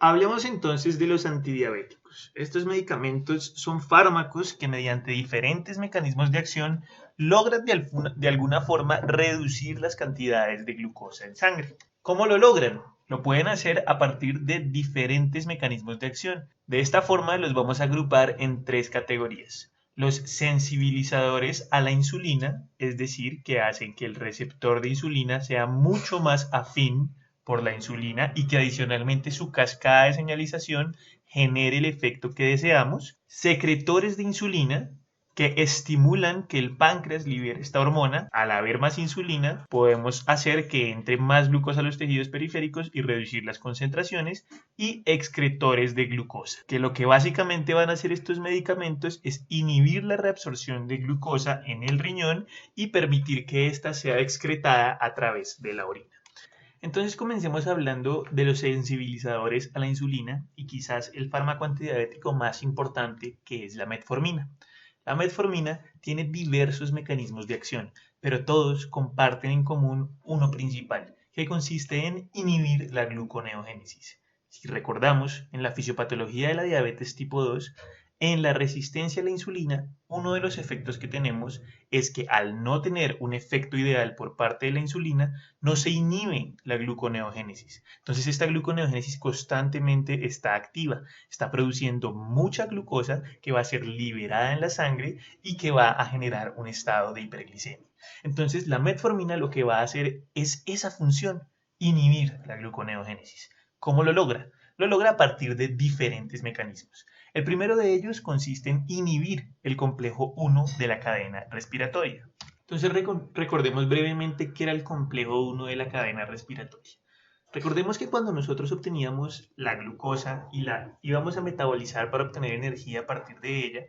Hablemos entonces de los antidiabéticos. Estos medicamentos son fármacos que mediante diferentes mecanismos de acción logran de alguna forma reducir las cantidades de glucosa en sangre. ¿Cómo lo logran? Lo pueden hacer a partir de diferentes mecanismos de acción. De esta forma los vamos a agrupar en tres categorías. Los sensibilizadores a la insulina, es decir, que hacen que el receptor de insulina sea mucho más afín por la insulina y que adicionalmente su cascada de señalización genere el efecto que deseamos. Secretores de insulina que estimulan que el páncreas libere esta hormona. Al haber más insulina, podemos hacer que entre más glucosa a los tejidos periféricos y reducir las concentraciones. Y excretores de glucosa, que lo que básicamente van a hacer estos medicamentos es inhibir la reabsorción de glucosa en el riñón y permitir que ésta sea excretada a través de la orina. Entonces comencemos hablando de los sensibilizadores a la insulina y quizás el fármaco antidiabético más importante, que es la metformina. La metformina tiene diversos mecanismos de acción, pero todos comparten en común uno principal, que consiste en inhibir la gluconeogénesis. Si recordamos, en la fisiopatología de la diabetes tipo 2, en la resistencia a la insulina, uno de los efectos que tenemos es que al no tener un efecto ideal por parte de la insulina, no se inhibe la gluconeogénesis. Entonces esta gluconeogénesis constantemente está activa, está produciendo mucha glucosa que va a ser liberada en la sangre y que va a generar un estado de hiperglicemia. Entonces la metformina lo que va a hacer es esa función, inhibir la gluconeogénesis. ¿Cómo lo logra? Lo logra a partir de diferentes mecanismos. El primero de ellos consiste en inhibir el complejo 1 de la cadena respiratoria. Entonces recordemos brevemente qué era el complejo 1 de la cadena respiratoria. Recordemos que cuando nosotros obteníamos la glucosa y la íbamos a metabolizar para obtener energía a partir de ella,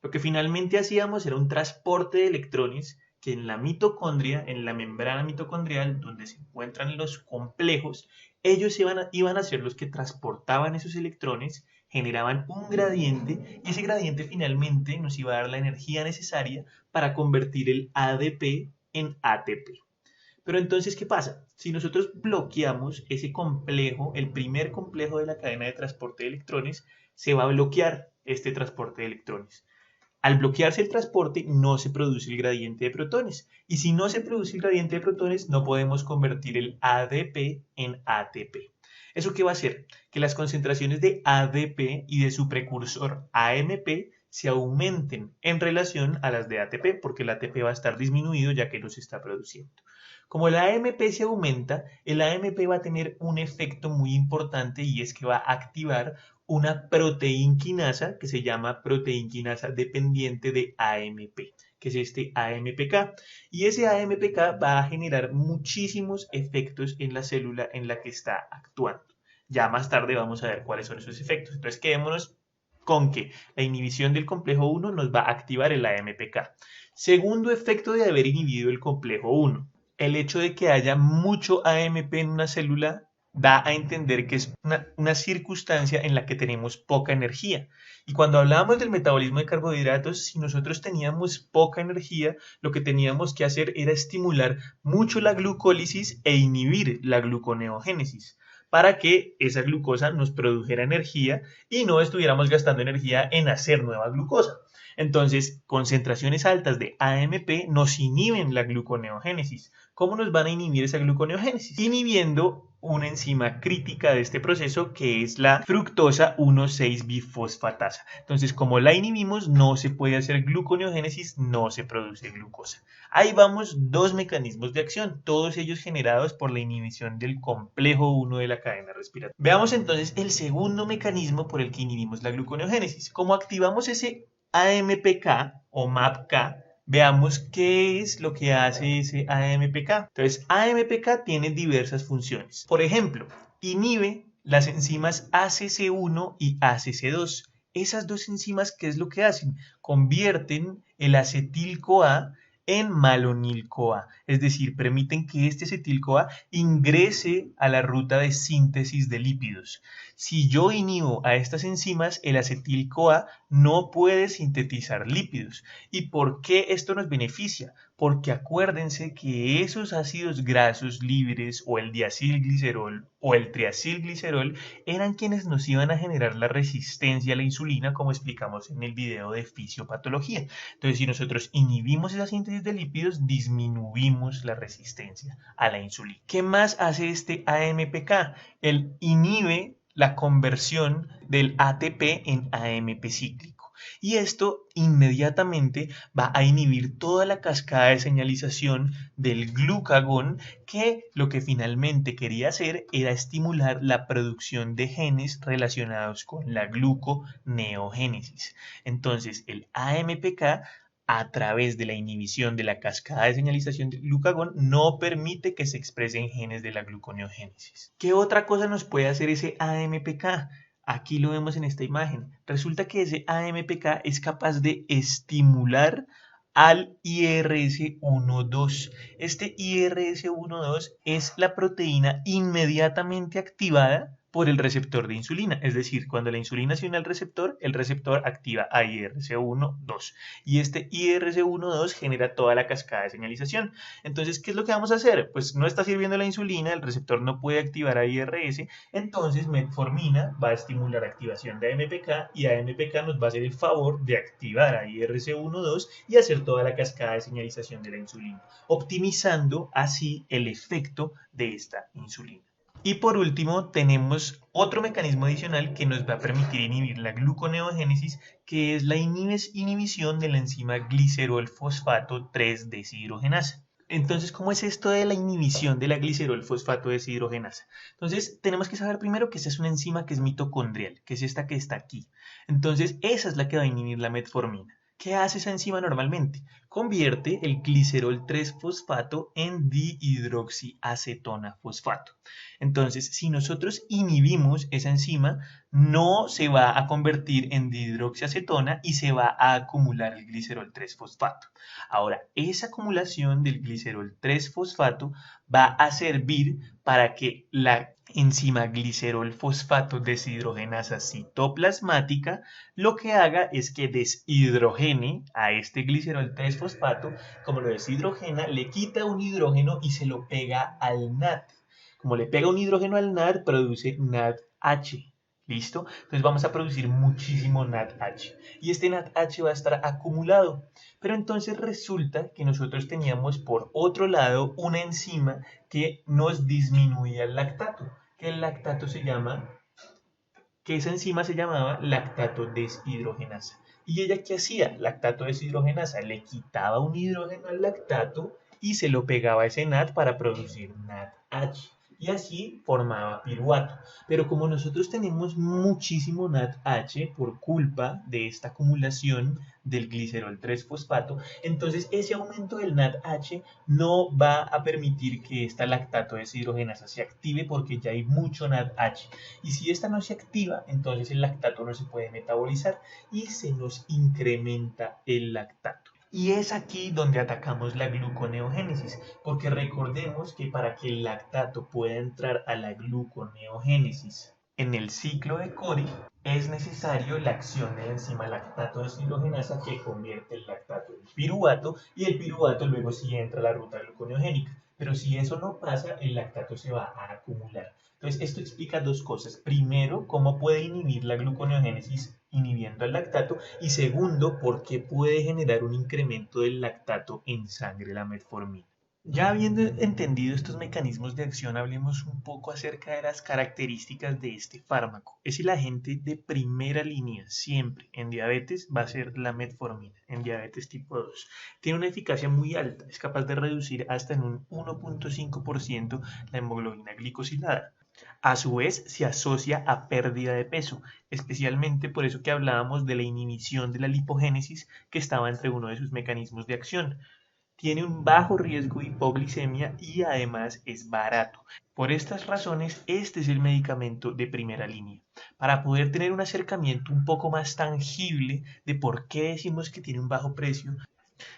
lo que finalmente hacíamos era un transporte de electrones que en la mitocondria, en la membrana mitocondrial, donde se encuentran los complejos, ellos iban a ser los que transportaban esos electrones, generaban un gradiente y ese gradiente finalmente nos iba a dar la energía necesaria para convertir el ADP en ATP. Pero entonces, ¿qué pasa? Si nosotros bloqueamos ese complejo, el primer complejo de la cadena de transporte de electrones, se va a bloquear este transporte de electrones. Al bloquearse el transporte no se produce el gradiente de protones y si no se produce el gradiente de protones no podemos convertir el ADP en ATP. ¿Eso qué va a hacer? Que las concentraciones de ADP y de su precursor AMP se aumenten en relación a las de ATP porque el ATP va a estar disminuido ya que no se está produciendo. Como el AMP se aumenta, el AMP va a tener un efecto muy importante y es que va a activar una proteinquinasa que se llama proteinquinasa dependiente de AMP, que es este AMPK. Y ese AMPK va a generar muchísimos efectos en la célula en la que está actuando. Ya más tarde vamos a ver cuáles son esos efectos. Entonces quedémonos con que la inhibición del complejo 1 nos va a activar el AMPK. Segundo efecto de haber inhibido el complejo 1. El hecho de que haya mucho AMP en una célula da a entender que es una circunstancia en la que tenemos poca energía. Y cuando hablábamos del metabolismo de carbohidratos, si nosotros teníamos poca energía, lo que teníamos que hacer era estimular mucho la glucólisis e inhibir la gluconeogénesis para que esa glucosa nos produjera energía y no estuviéramos gastando energía en hacer nueva glucosa. Entonces, concentraciones altas de AMP nos inhiben la gluconeogénesis. ¿Cómo nos van a inhibir esa gluconeogénesis? Inhibiendo una enzima crítica de este proceso que es la fructosa 1,6-bifosfatasa. Entonces, como la inhibimos, no se puede hacer gluconeogénesis, no se produce glucosa. Ahí vamos dos mecanismos de acción, todos ellos generados por la inhibición del complejo 1 de la cadena respiratoria. Veamos entonces el segundo mecanismo por el que inhibimos la gluconeogénesis. Como activamos ese AMPK o MAPK, veamos qué es lo que hace ese AMPK. Entonces, AMPK tiene diversas funciones. Por ejemplo, inhibe las enzimas ACC1 y ACC2. Esas dos enzimas, ¿qué es lo que hacen? Convierten el acetil-CoA en malonil-CoA, es decir, permiten que este acetil-CoA ingrese a la ruta de síntesis de lípidos. Si yo inhibo a estas enzimas, el acetil-CoA no puede sintetizar lípidos. ¿Y por qué esto nos beneficia? porque acuérdense que esos ácidos grasos libres o el diacilglicerol o el triacilglicerol eran quienes nos iban a generar la resistencia a la insulina, como explicamos en el video de fisiopatología. Entonces, si nosotros inhibimos esa síntesis de lípidos, disminuimos la resistencia a la insulina. ¿Qué más hace este AMPK? Él inhibe la conversión del ATP en AMP cíclico. Y esto inmediatamente va a inhibir toda la cascada de señalización del glucagón, que lo que finalmente quería hacer era estimular la producción de genes relacionados con la gluconeogénesis. Entonces, el AMPK, a través de la inhibición de la cascada de señalización del glucagón, no permite que se expresen genes de la gluconeogénesis. ¿Qué otra cosa nos puede hacer ese AMPK? Aquí lo vemos en esta imagen. Resulta que ese AMPK es capaz de estimular al IRS1-2. Este IRS1-2 es la proteína inmediatamente activada por el receptor de insulina. Es decir, cuando la insulina se une al receptor, el receptor activa a IRS1-2. Y este IRS1-2 genera toda la cascada de señalización. Entonces, ¿qué es lo que vamos a hacer? Pues no está sirviendo la insulina, el receptor no puede activar a IRS, entonces metformina va a estimular activación de AMPK y AMPK nos va a hacer el favor de activar a IRS1-2 y hacer toda la cascada de señalización de la insulina, optimizando así el efecto de esta insulina. Y por último, tenemos otro mecanismo adicional que nos va a permitir inhibir la gluconeogénesis, que es la inhibición de la enzima glicerol fosfato 3-deshidrogenasa. Entonces, ¿cómo es esto de la inhibición de la glicerol fosfato deshidrogenasa? Entonces, tenemos que saber primero que esta es una enzima que es mitocondrial, que es esta que está aquí. Entonces, esa es la que va a inhibir la metformina. ¿Qué hace esa enzima normalmente? Convierte el glicerol 3-fosfato en dihidroxiacetona fosfato. Entonces, si nosotros inhibimos esa enzima, no se va a convertir en dihidroxiacetona y se va a acumular el glicerol 3-fosfato. Ahora, esa acumulación del glicerol 3-fosfato va a servir para que la enzima glicerol fosfato deshidrogenasa citoplasmática lo que haga es que deshidrogene a este glicerol 3-fosfato. Como lo deshidrogena, le quita un hidrógeno y se lo pega al NAD. Como le pega un hidrógeno al NAD, produce NADH. ¿Listo? Entonces vamos a producir muchísimo NADH. Y este NADH va a estar acumulado. Pero entonces resulta que nosotros teníamos por otro lado una enzima que nos disminuía el lactato. Que el lactato que esa enzima se llamaba lactato deshidrogenasa. ¿Y ella qué hacía? Lactato deshidrogenasa le quitaba un hidrógeno al lactato y se lo pegaba a ese NAD para producir NADH. Y así formaba piruvato. Pero como nosotros tenemos muchísimo NADH por culpa de esta acumulación del glicerol 3-fosfato, entonces ese aumento del NADH no va a permitir que esta lactato deshidrogenasa se active porque ya hay mucho NADH. Y si esta no se activa, entonces el lactato no se puede metabolizar y se nos incrementa el lactato. Y es aquí donde atacamos la gluconeogénesis, porque recordemos que para que el lactato pueda entrar a la gluconeogénesis en el ciclo de Cori, es necesario la acción de la enzima lactato deshidrogenasa que convierte el lactato en piruvato y el piruvato luego sí entra a la ruta gluconeogénica. Pero si eso no pasa, el lactato se va a acumular. Entonces, esto explica dos cosas. Primero, cómo puede inhibir la gluconeogénesis inhibiendo el lactato, y segundo, por qué puede generar un incremento del lactato en sangre la metformina. Ya habiendo entendido estos mecanismos de acción, hablemos un poco acerca de las características de este fármaco. Es el agente de primera línea siempre en diabetes va a ser la metformina, en diabetes tipo 2. Tiene una eficacia muy alta, es capaz de reducir hasta en un 1.5% la hemoglobina glicosilada. A su vez, se asocia a pérdida de peso, especialmente por eso que hablábamos de la inhibición de la lipogénesis que estaba entre uno de sus mecanismos de acción. Tiene un bajo riesgo de hipoglicemia y además es barato. Por estas razones, este es el medicamento de primera línea. Para poder tener un acercamiento un poco más tangible de por qué decimos que tiene un bajo precio,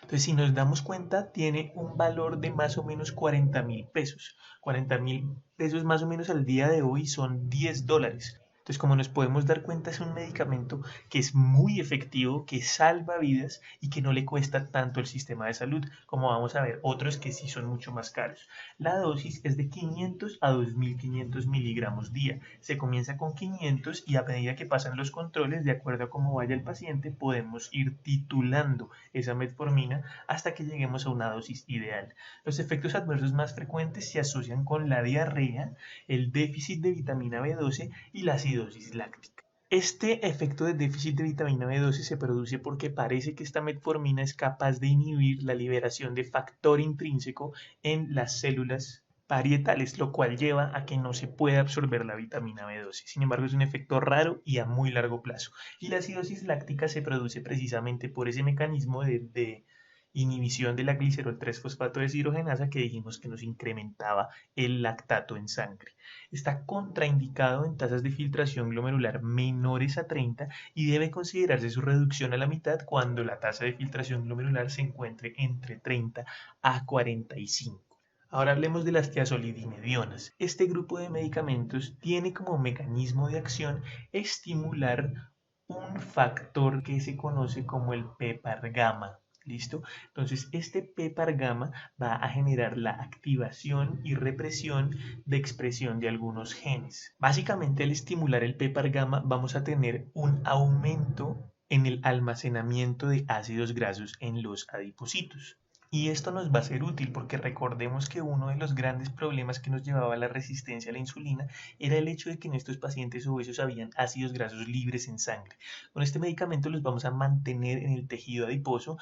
entonces, si nos damos cuenta, tiene un valor de más o menos 40.000 pesos. 40.000 pesos más o menos al día de hoy son $10. Entonces, como nos podemos dar cuenta, es un medicamento que es muy efectivo, que salva vidas y que no le cuesta tanto al sistema de salud, como vamos a ver otros que sí son mucho más caros. La dosis es de 500 a 2500 miligramos día. Se comienza con 500 y a medida que pasan los controles, de acuerdo a cómo vaya el paciente, podemos ir titulando esa metformina hasta que lleguemos a una dosis ideal. Los efectos adversos más frecuentes se asocian con la diarrea, el déficit de vitamina B12 y la acidosis láctica. Este efecto de déficit de vitamina B12 se produce porque parece que esta metformina es capaz de inhibir la liberación de factor intrínseco en las células parietales, lo cual lleva a que no se pueda absorber la vitamina B12. Sin embargo, es un efecto raro y a muy largo plazo. Y la acidosis láctica se produce precisamente por ese mecanismo de inhibición de la glicerol 3-fosfato deshidrogenasa que dijimos que nos incrementaba el lactato en sangre. Está contraindicado en tasas de filtración glomerular menores a 30 y debe considerarse su reducción a la mitad cuando la tasa de filtración glomerular se encuentre entre 30 a 45. Ahora hablemos de las tiazolidinedionas. Este grupo de medicamentos tiene como mecanismo de acción estimular un factor que se conoce como el PPAR gamma. ¿Listo? Entonces, este PPAR gamma va a generar la activación y represión de expresión de algunos genes. Básicamente, al estimular el PPAR gamma, vamos a tener un aumento en el almacenamiento de ácidos grasos en los adipocitos. Y esto nos va a ser útil porque recordemos que uno de los grandes problemas que nos llevaba a la resistencia a la insulina era el hecho de que en estos pacientes obesos habían ácidos grasos libres en sangre. Con este medicamento los vamos a mantener en el tejido adiposo.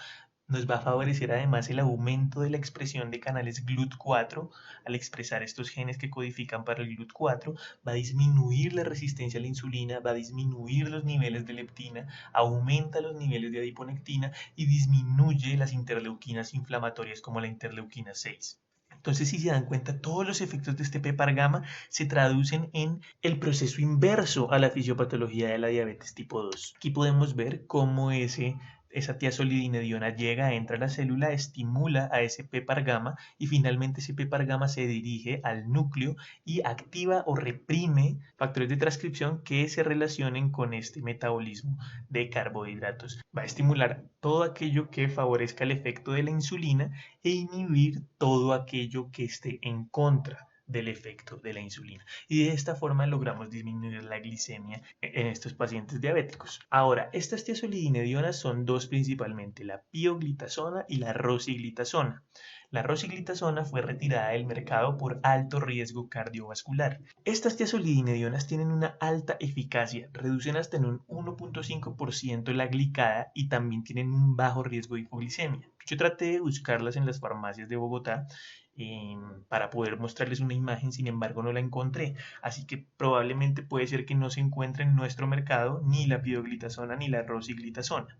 Nos va a favorecer además el aumento de la expresión de canales GLUT4. Al expresar estos genes que codifican para el GLUT4, va a disminuir la resistencia a la insulina, va a disminuir los niveles de leptina, aumenta los niveles de adiponectina y disminuye las interleuquinas inflamatorias como la interleuquina 6. Entonces, si se dan cuenta, todos los efectos de este PPAR gamma se traducen en el proceso inverso a la fisiopatología de la diabetes tipo 2. Aquí podemos ver cómo esa tiazolidinediona llega, entra a la célula, estimula a ese PPAR gamma y finalmente ese PPAR gamma se dirige al núcleo y activa o reprime factores de transcripción que se relacionen con este metabolismo de carbohidratos. Va a estimular todo aquello que favorezca el efecto de la insulina e inhibir todo aquello que esté en contra del efecto de la insulina. Y de esta forma logramos disminuir la glicemia en estos pacientes diabéticos. Ahora, estas tiazolidinedionas son dos principalmente, la pioglitazona y la rosiglitazona. La rosiglitazona fue retirada del mercado por alto riesgo cardiovascular. Estas tiazolidinedionas tienen una alta eficacia, reducen hasta en un 1.5% la glicada y también tienen un bajo riesgo de hipoglicemia. Yo traté de buscarlas en las farmacias de Bogotá para poder mostrarles una imagen, sin embargo no la encontré, así que probablemente puede ser que no se encuentre en nuestro mercado ni la pioglitazona ni la rosiglitazona.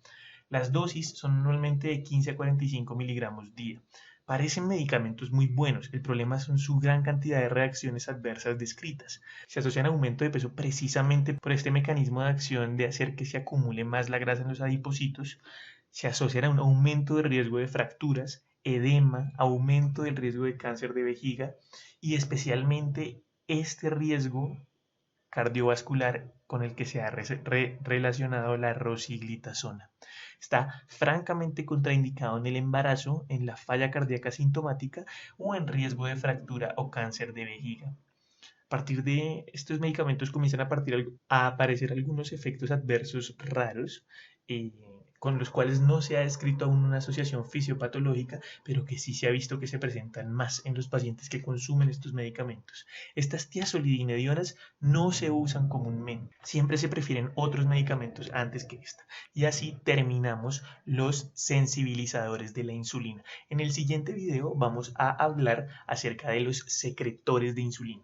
Las dosis son normalmente de 15 a 45 miligramos día. Parecen medicamentos muy buenos, el problema son su gran cantidad de reacciones adversas descritas. Se asocian a aumento de peso precisamente por este mecanismo de acción de hacer que se acumule más la grasa en los adipocitos, se asocian a un aumento de riesgo de fracturas, edema, aumento del riesgo de cáncer de vejiga y especialmente este riesgo cardiovascular con el que se ha relacionado la rosiglitazona. Está francamente contraindicado en el embarazo, en la falla cardíaca sintomática o en riesgo de fractura o cáncer de vejiga. A partir de estos medicamentos comienzan a aparecer algunos efectos adversos raros con los cuales no se ha descrito aún una asociación fisiopatológica, pero que sí se ha visto que se presentan más en los pacientes que consumen estos medicamentos. Estas tiazolidinedionas no se usan comúnmente, siempre se prefieren otros medicamentos antes que esta. Y así terminamos los sensibilizadores de la insulina. En el siguiente video vamos a hablar acerca de los secretores de insulina.